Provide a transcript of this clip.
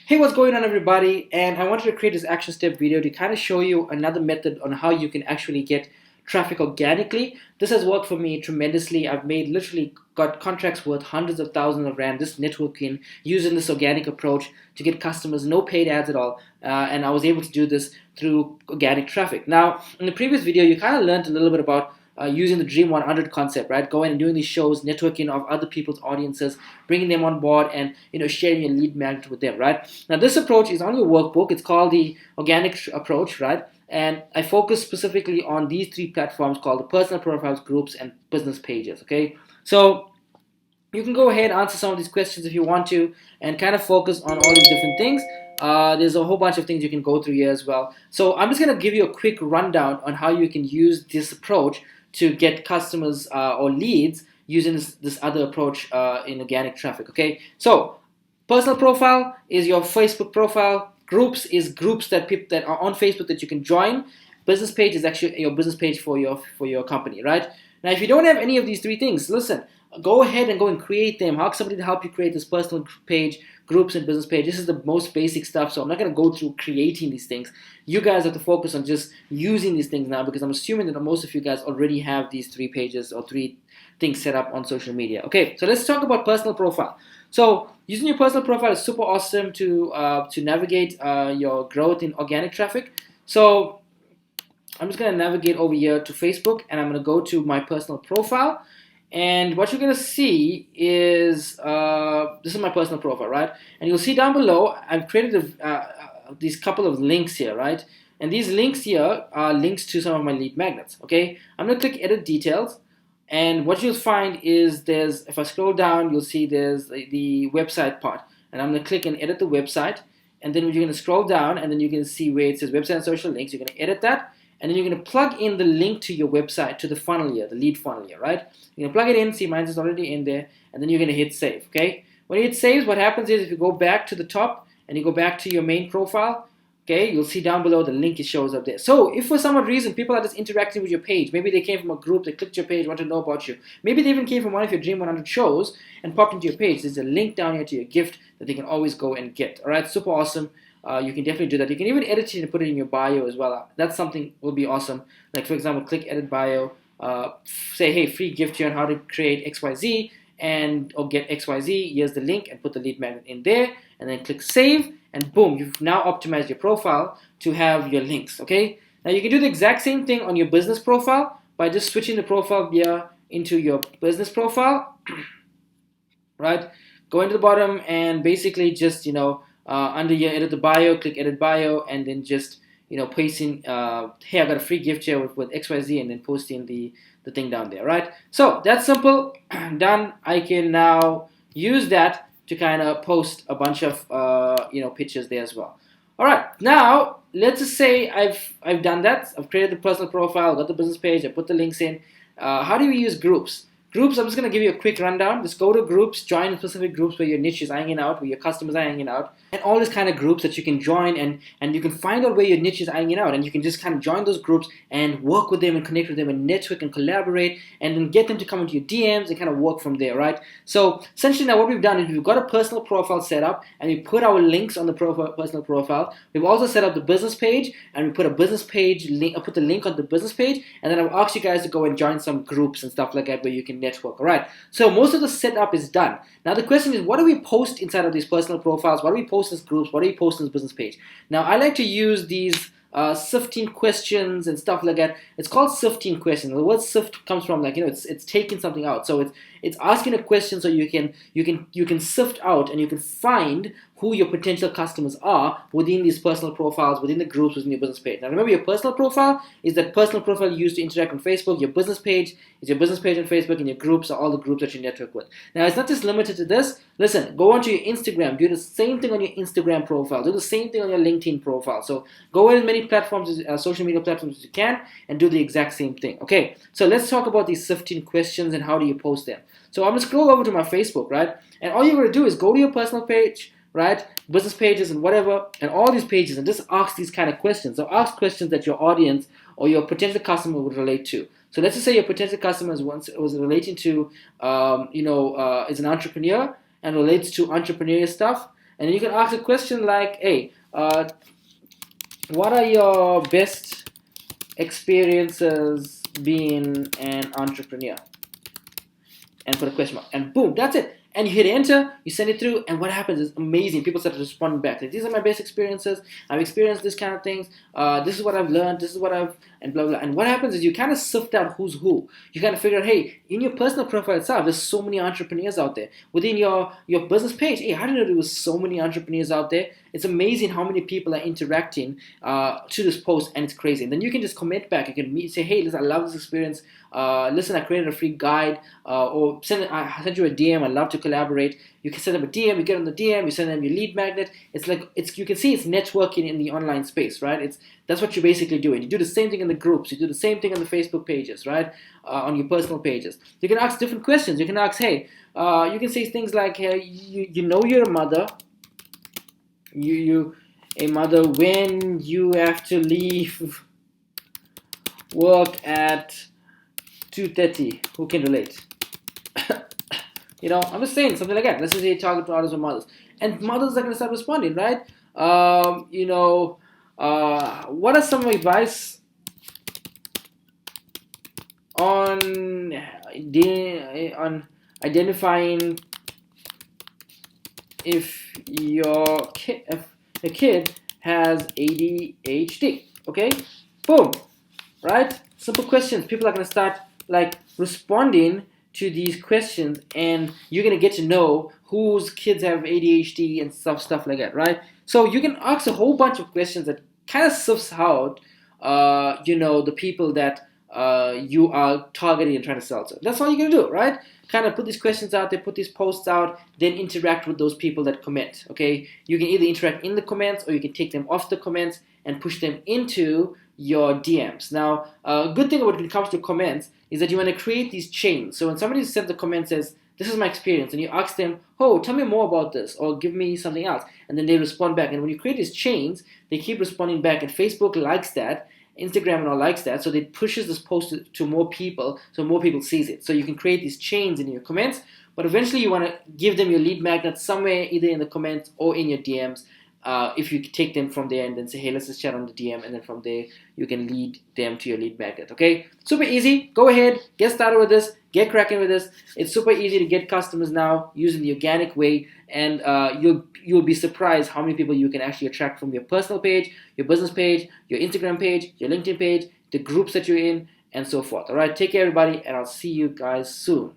Hey, what's going on, everybody? And I wanted to create this action step video to kind of show you another method on how you can actually get traffic organically. This has worked for me tremendously. I've made literally got contracts worth hundreds of thousands of rand, this networking, using this organic approach to get customers, no paid ads at all. And I was able to do this through organic traffic. Now, in the previous video, you kind of learned a little bit about using the Dream 100 concept, right? Going and doing these shows, networking of other people's audiences, bringing them on board, and sharing your lead magnet with them, right? Now, this approach is on your workbook. It's called the organic approach, right? And I focus specifically on these three platforms called the personal profiles, groups, and business pages. Okay, so you can go ahead and answer some of these questions if you want to, and kind of focus on all these different things. There's a whole bunch of things you can go through here as well. So I'm just going to give you a quick rundown on how you can use this approach to get customers or leads using this other approach in organic traffic. Okay, so personal profile is your Facebook profile. Groups is groups that people that are on Facebook that you can join. Business page is actually your business page for your company, right? Now, if you don't have any of these three things, listen, go ahead and go and create them. Ask somebody to help you create this personal page, groups, and business page. This is the most basic stuff, so I'm not going to go through creating these things. You guys have to focus on just using these things now, because I'm assuming that most of you guys already have these three pages or three things set up on social media. Okay, so let's talk about personal profile. So using your personal profile is super awesome to navigate your growth in organic traffic. So I'm just going to navigate over here to Facebook, and I'm going to go to my personal profile. And what you're going to see is, this is my personal profile, right? And you'll see down below, I've created these couple of links here, right? And these links here are links to some of my lead magnets, okay? I'm going to click Edit Details. And what you'll find is if I scroll down, you'll see there's the website part. And I'm going to click and edit the website. And then you're going to scroll down, and then you can see where it says website and social links. You're going to edit that. And then you're going to plug in the link to your website, to the funnel here, the lead funnel here, right? You're going to plug it in, see mine is already in there, and then you're going to hit save, okay? When you hit save, what happens is if you go back to the top and you go back to your main profile, okay, you'll see down below the link, it shows up there. So if for some odd reason people are just interacting with your page, maybe they came from a group, they clicked your page, want to know about you. Maybe they even came from one of your Dream 100 shows and popped into your page. There's a link down here to your gift that they can always go and get. All right, super awesome. You can definitely do that. You can even edit it and put it in your bio as well. That's something will be awesome. Like, for example, click edit bio, say, hey, free gift here on how to create XYZ or get XYZ. Here's the link, and put the lead magnet in there, and then click save, and boom, you've now optimized your profile to have your links. Okay, now you can do the exact same thing on your business profile by just switching the profile here into your business profile. Right, go into the bottom and basically just under here, edit the bio, click edit bio, and then just pasting, hey, I got a free gift here with XYZ, and then posting the thing down there, right? So that's simple. Done. I can now use that to kind of post a bunch of pictures there as well. All right, now let's just say I've done that. I've created the personal profile, got the business page, I put the links in. How do we use groups? Groups, I'm just going to give you a quick rundown. Just go to groups, join specific groups where your niche is hanging out, where your customers are hanging out, and all these kind of groups that you can join, and you can find out where your niche is hanging out, and you can just kind of join those groups and work with them and connect with them and network and collaborate, and then get them to come into your DMs and kind of work from there, right? So essentially now what we've done is we've got a personal profile set up, and we put our links on the personal profile. We've also set up the business page, and we put a business page link. I put the link on the business page, and then I've asked you guys to go and join some groups and stuff like that where you can network. All right, so most of the setup is done. Now the question is, what do we post inside of these personal profiles? What do we post as groups? What do we post on this business page? Now I like to use these sifting questions and stuff like that. It's called sifting questions. The word sift comes from it's taking something out. So it's asking a question so you can sift out and you can find who your potential customers are within these personal profiles, within the groups, within your business page. Now remember, your personal profile is that personal profile you use to interact on Facebook. Your business page is your business page on Facebook, and your groups are all the groups that you network with. Now it's not just limited to this. Listen, go onto your Instagram, do the same thing on your Instagram profile, do the same thing on your LinkedIn profile. So go in many platforms, social media platforms as you can, and do the exact same thing. Okay, so let's talk about these sifting questions and how do you post them. So I'm going to scroll over to my Facebook, right? And all you're going to do is go to your personal page, right? Business pages and whatever, and all these pages, and just ask these kind of questions. So ask questions that your audience or your potential customer would relate to. So let's just say your potential customer was relating to, is an entrepreneur and relates to entrepreneurial stuff. And you can ask a question like, hey, what are your best experiences being an entrepreneur? And put a question mark, and boom, that's it. And you hit enter, you send it through, and what happens is amazing. People start responding back. Like, these are my best experiences. I've experienced this kind of things. This is what I've learned. This is what I've, and blah, blah. And what happens is you kind of sift out who's who. You kind of figure out, hey, in your personal profile itself, there's so many entrepreneurs out there. Within your business page, hey, I didn't know there was so many entrepreneurs out there. It's amazing how many people are interacting to this post, and it's crazy. And then you can just comment back. You can say, hey, listen, I love this experience. Listen, I created a free guide, or I sent you a DM. I'd love to collaborate. You can send them a DM. You get on the DM. You send them your lead magnet. It's like you can see it's networking in the online space, right? That's what you're basically doing. You do the same thing in the groups. You do the same thing on the Facebook pages, right? On your personal pages. You can ask different questions. You can ask, hey, you can say things like, hey, you know you're a mother. You a mother when you have to leave work at 2:30. Who can relate? I'm just saying something like that. Let's just say target to others or mothers, and mothers are going to start responding, right? What are some advice on identifying if the kid has ADHD? Okay, boom, right? Simple questions. People are going to start like responding to these questions, and you're going to get to know whose kids have ADHD and stuff like that, right? So you can ask a whole bunch of questions that kind of sifts out the people that you are targeting and trying to sell to. That's all you're going to do, right? Kind of put these questions out there, put these posts out, then interact with those people that comment, okay? You can either interact in the comments, or you can take them off the comments and push them into your DMs. Now, a good thing when it comes to comments is that you want to create these chains. So when somebody sends the comment, says, this is my experience, and you ask them, oh, tell me more about this, or give me something else, and then they respond back. And when you create these chains, they keep responding back, and Facebook likes that, Instagram and all likes that, so it pushes this post to more people, so more people sees it. So you can create these chains in your comments, but eventually you want to give them your lead magnet somewhere, either in the comments or in your DMs. If you take them from there and then say, hey, let's just chat on the DM, and then from there you can lead them to your lead magnet. Okay, super easy. Go ahead, get started with this, get cracking with this. It's super easy to get customers now using the organic way, and you'll be surprised how many people you can actually attract from your personal page, your business page, your Instagram page, your LinkedIn page, the groups that you're in, and so forth. All right, take care, everybody, and I'll see you guys soon.